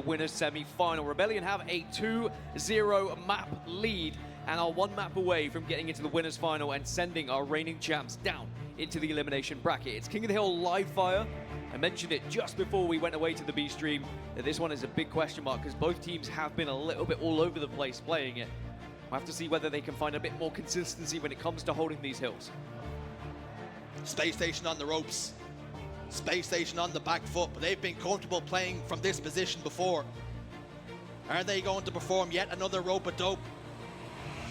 Winners semi-final. Rebellion have a 2-0 map lead and are 1 map away from getting into the winners final and sending our reigning champs down into the elimination bracket. It's King of the Hill live fire. I mentioned it just before we went away to the B stream that this one is a big question mark because both teams have been a little bit all over the place playing it. We'll have to see whether they can find a bit more consistency when it comes to holding these hills. Space Station on the ropes. Space Station on the back foot, but they've been comfortable playing from this position before. Are they going to perform yet another rope-a-dope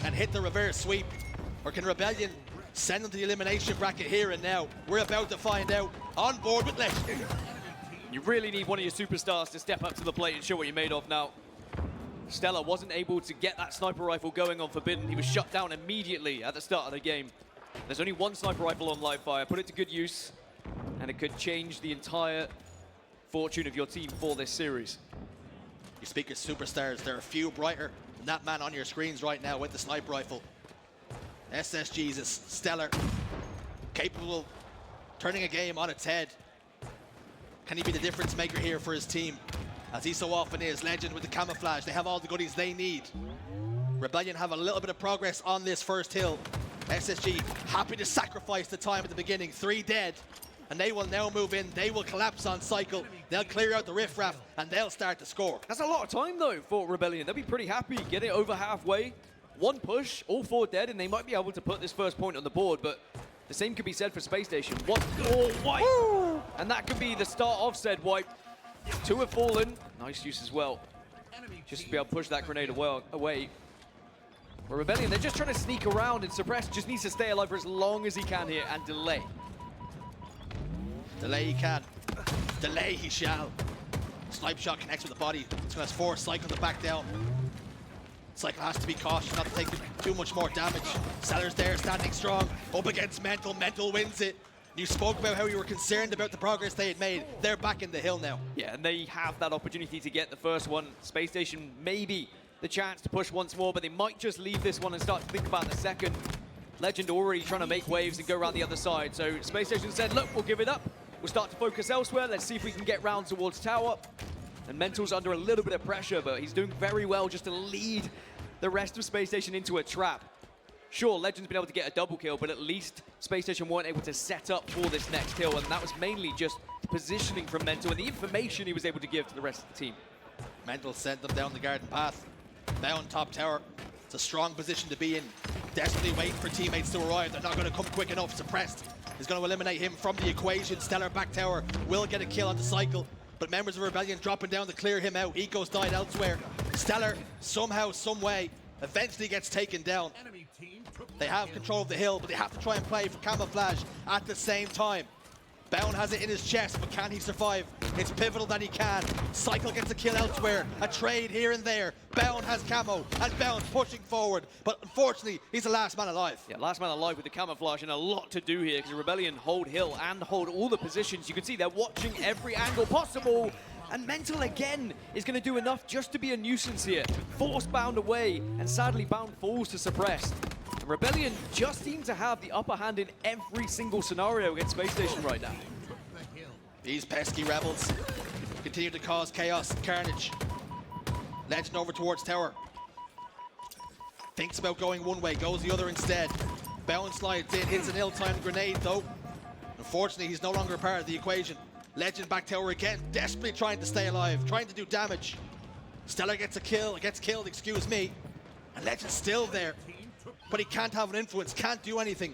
and hit the reverse sweep? Or can Rebellion send them to the elimination bracket here and now? We're about to find out. On board with Legend. You really need one of your superstars to step up to the plate and show what you're made of now. Stella wasn't able to get that sniper rifle going on Forbidden. He was shut down immediately at the start of the game. There's only one sniper rifle on live fire. Put it to good use, and it could change the entire fortune of your team for this series. You speak of superstars, there are a few brighter than that man on your screens right now with the sniper rifle. SSG is stellar, capable of turning a game on its head. Can he be the difference maker here for his team? As he so often is. Legend with the camouflage, they have all the goodies they need. Rebellion have a little bit of progress on this first hill. SSG happy to sacrifice the time at the beginning. 3 dead, and they will now move in. They will collapse on cycle. They'll clear out the riffraff, and they'll start to score. That's a lot of time, though, for Rebellion. They'll be pretty happy. Get it over halfway. 1 push, all 4 dead, and they might be able to put this first point on the board, but the same could be said for Space Station. 1 more wipe, and that could be the start of said wipe. 2 have fallen. Nice use as well, just to be able to push that grenade away. But Rebellion, they're just trying to sneak around, and Suppress just needs to stay alive for as long as he can here and delay. Delay he can. Delay he shall. Snipe shot connects with the body. It's going to force Cycle to back down. Cycle has to be cautious not to take too much more damage. Seller's there, standing strong. Up against Mental. Mental wins it. You spoke about how you were concerned about the progress they had made. They're back in the hill now. Yeah, and they have that opportunity to get the first one. Space Station maybe the chance to push once more, but they might just leave this one and start to think about the second. Legend already trying to make waves and go around the other side. So Space Station said, look, we'll give it up. We'll start to focus elsewhere. Let's see if we can get round towards tower. And Mental's under a little bit of pressure, but he's doing very well just to lead the rest of Space Station into a trap. Sure, Legend's been able to get a double kill, but at least Space Station weren't able to set up for this next kill, and that was mainly just the positioning from Mental and the information he was able to give to the rest of the team. Mental sent them down the garden path. Down top tower. It's a strong position to be in. Desperately waiting for teammates to arrive. They're not going to come quick enough. Suppressed is going to eliminate him from the equation. Stellar back tower will get a kill on the cycle, but members of Rebellion dropping down to clear him out. Eco's died elsewhere. Stellar, somehow, some way, eventually gets taken down. They have control of the hill, but they have to try and play for camouflage at the same time. Bound has it in his chest, but can he survive? It's pivotal that he can. Cycle gets a kill elsewhere. A trade here and there. Bound has camo, and Bound pushing forward. But unfortunately, he's the last man alive. Yeah, last man alive with the camouflage, and a lot to do here because Rebellion hold hill and hold all the positions. You can see they're watching every angle possible. And Mental again is going to do enough just to be a nuisance here. Force Bound away, and sadly Bound falls to Suppressed. And Rebellion just seem to have the upper hand in every single scenario against Space Station right now. These pesky rebels continue to cause chaos and carnage. Legend over towards tower. Thinks about going one way, goes the other instead. Bound slides in, hits an ill-timed grenade though. Unfortunately, he's no longer a part of the equation. Legend back tower again, desperately trying to stay alive, trying to do damage. Stellar gets a kill, gets killed, excuse me. And Legend's still there, but he can't have an influence, can't do anything.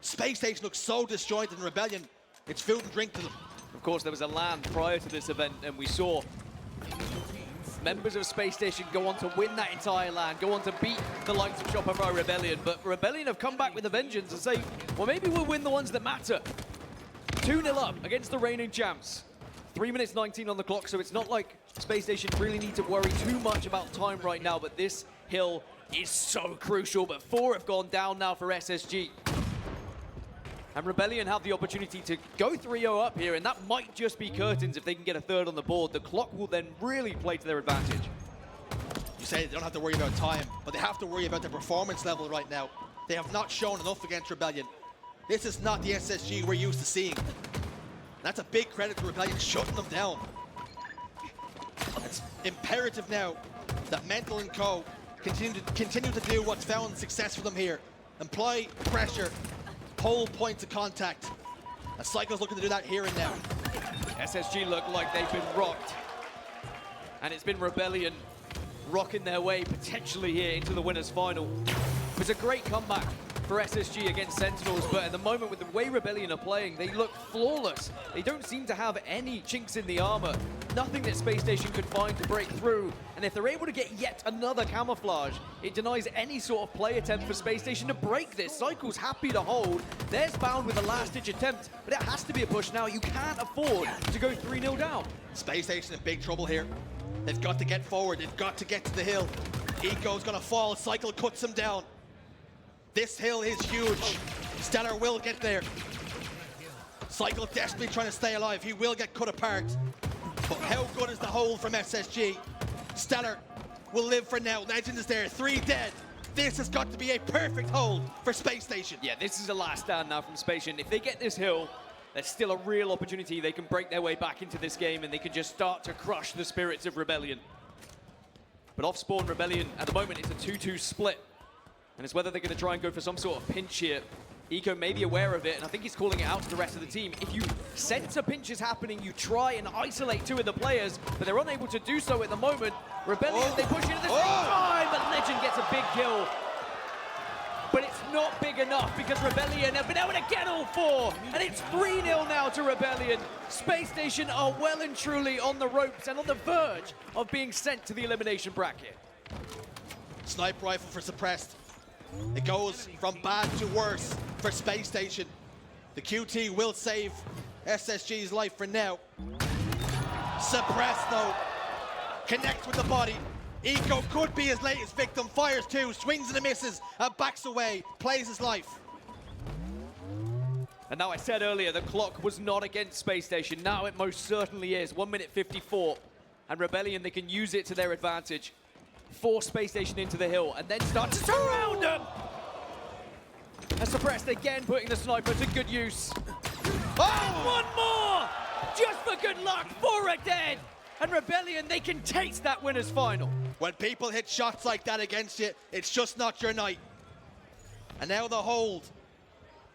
Space Station looks so disjointed in Rebellion. It's food and drink to them. Of course, there was a LAN prior to this event, and we saw members of Space Station go on to win that entire LAN, go on to beat the likes of Shopify Rebellion. But Rebellion have come back with a vengeance and say, well, maybe we'll win the ones that matter. 2-0 up against the reigning champs. 3 minutes 19 on the clock, so it's not like Space Station really need to worry too much about time right now, but this hill is so crucial. But 4 have gone down now for SSG. And Rebellion have the opportunity to go 3-0 up here, and that might just be curtains if they can get a third on the board. The clock will then really play to their advantage. You say they don't have to worry about time, but they have to worry about their performance level right now. They have not shown enough against Rebellion. This is not the SSG we're used to seeing. That's a big credit to Rebellion shutting them down. imperative now that Mental and Co. continue to do what's found success for them here. Apply pressure, hold points of contact. And Cycle's looking to do that here and now. SSG look like they've been rocked. And it's been Rebellion rocking their way potentially here into the winners final. It was a great comeback for SSG against Sentinels, but at the moment with the way Rebellion are playing, they look flawless. They don't seem to have any chinks in the armor. Nothing that Space Station could find to break through. And if they're able to get yet another camouflage, it denies any sort of play attempt for Space Station to break this. Cycle's happy to hold. There's Bound with a last-ditch attempt, but it has to be a push now. You can't afford to go 3-0 down. Space Station in big trouble here. They've got to get forward. They've got to get to the hill. Eco's gonna fall. Cycle cuts him down. This hill is huge. Stellar will get there. Cycle desperately trying to stay alive. He will get cut apart. But how good is the hold from SSG? Stellar will live for now. Legend is there. 3 dead. This has got to be a perfect hold for Space Station. Yeah, this is a last stand now from Space Station. If they get this hill, there's still a real opportunity. They can break their way back into this game and they can just start to crush the spirits of Rebellion. But off-spawn Rebellion, at the moment, it's a 2-2 split. And it's whether they're going to try and go for some sort of pinch here. Eco may be aware of it, and I think he's calling it out to the rest of the team. If you sense a pinch is happening, you try and isolate 2 of the players, but they're unable to do so at the moment. Rebellion, they push into the same time, but Legend gets a big kill. But it's not big enough because Rebellion have been able to get all 4, and it's 3-0 now to Rebellion. Space Station are well and truly on the ropes and on the verge of being sent to the elimination bracket. Sniper rifle for Suppressed. It goes from bad to worse for Space Station. The QT will save SSG's life for now. Suppressed though, connects with the body. Eco could be his latest victim, fires 2, swings and misses, and backs away, plays his life. And now I said earlier, the clock was not against Space Station. Now it most certainly is, 1 minute 54. And Rebellion, they can use it to their advantage. Force Space Station into the hill and then start to surround them. And Suppressed again putting the sniper to good use. Oh, one more! Just for good luck, 4 are dead. And Rebellion, they can taste that winner's final. When people hit shots like that against you, it's just not your night. And now the hold.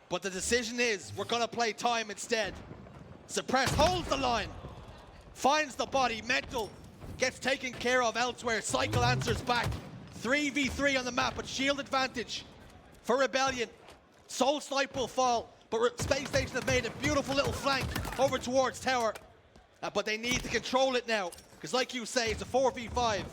But the decision is, we're gonna play time instead. Suppressed holds the line. Finds the body, Mental gets taken care of elsewhere. Cycle answers back. 3v3 on the map, but shield advantage for Rebellion. Soul Snipe will fall, but Space Station have made a beautiful little flank over towards Tower. But they need to control it now, because like you say, it's a 4v5.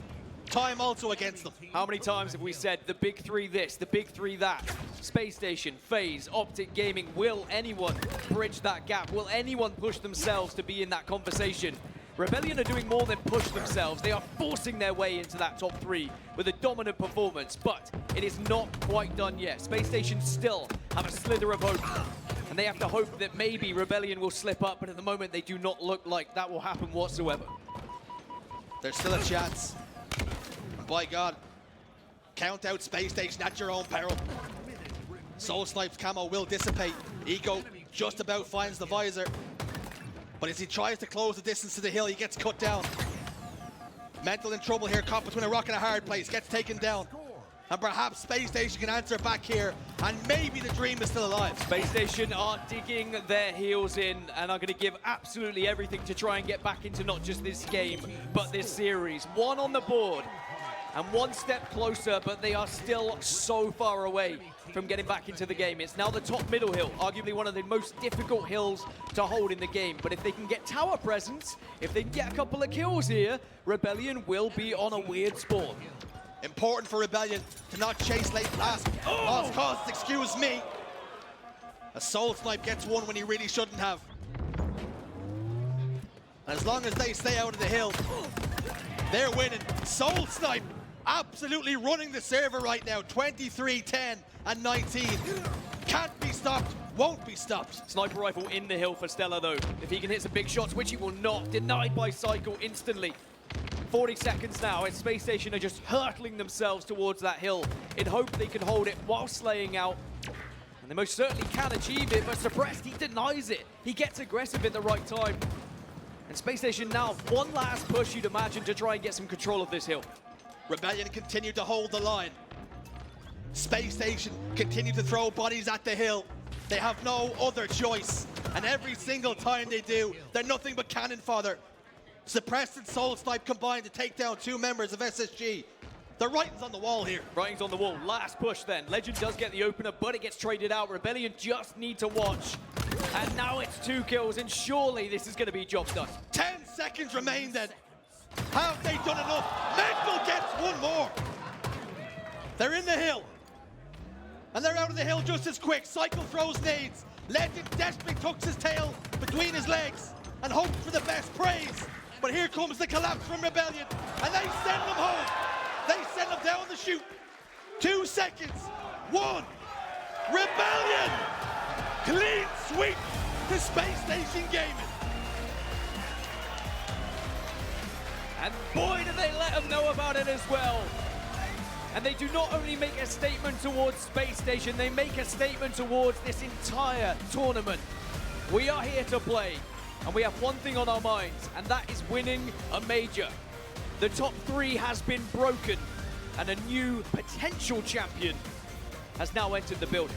Time also against them. How many times have we said the big 3 this, the big 3 that? Space Station, FaZe, Optic Gaming, will anyone bridge that gap? Will anyone push themselves to be in that conversation? Rebellion are doing more than push themselves. They are forcing their way into that top 3 with a dominant performance, but it is not quite done yet. Space Station still have a slither of hope, and they have to hope that maybe Rebellion will slip up, but at the moment they do not look like that will happen whatsoever. There's still a chance. By God, count out Space Station at your own peril. Soul Snipe's camo will dissipate. Eco just about finds the visor. But as he tries to close the distance to the hill, he gets cut down. Mental in trouble here, caught between a rock and a hard place, gets taken down. And perhaps Space Station can answer back here, and maybe the dream is still alive. Space Station are digging their heels in and are going to give absolutely everything to try and get back into not just this game, but this series. 1 on the board, and 1 step closer, but they are still so far away from getting back into the game. It's now the top middle hill, arguably one of the most difficult hills to hold in the game. But if they can get tower presence, if they can get a couple of kills here, Rebellion will be on a weird spawn. Important for Rebellion to not chase late last cause, excuse me. A Soul Snipe gets 1 when he really shouldn't have. And as long as they stay out of the hill, they're winning. Soul Snipe absolutely running the server right now. 23, 10, and 19. Can't be stopped, won't be stopped. Sniper rifle in the hill for Stella though. If he can hit some big shots, which he will not, denied by Cycle instantly. 40 seconds now, and Space Station are just hurtling themselves towards that hill in hope they can hold it while slaying out. And they most certainly can achieve it, but Suppressed, he denies it. He gets aggressive at the right time. And Space Station now, one last push, you'd imagine, to try and get some control of this hill. Rebellion continue to hold the line. Space Station continue to throw bodies at the hill. They have no other choice. And every single time they do, they're nothing but cannon fodder. Suppressed and Soul Snipe combined to take down 2 members of SSG. The writing's on the wall here. Writing's on the wall. Last push then. Legend does get the opener, but it gets traded out. Rebellion just need to watch. And now it's 2 kills, and surely this is going to be job done. 10 seconds remain then. Have they done enough? Mental gets 1 more. They're in the hill. And they're out of the hill just as quick. Cycle throws nades. Legend desperately tucks his tail between his legs and hopes for the best praise. But here comes the collapse from Rebellion, and they send them home. They send them down the chute. 2 seconds. 1. Rebellion! Clean sweep to Space Station Gaming. And boy, do they let them know about it as well. And they do not only make a statement towards Space Station, they make a statement towards this entire tournament. We are here to play, and we have one thing on our minds, and that is winning a major. The top 3 has been broken, and a new potential champion has now entered the building.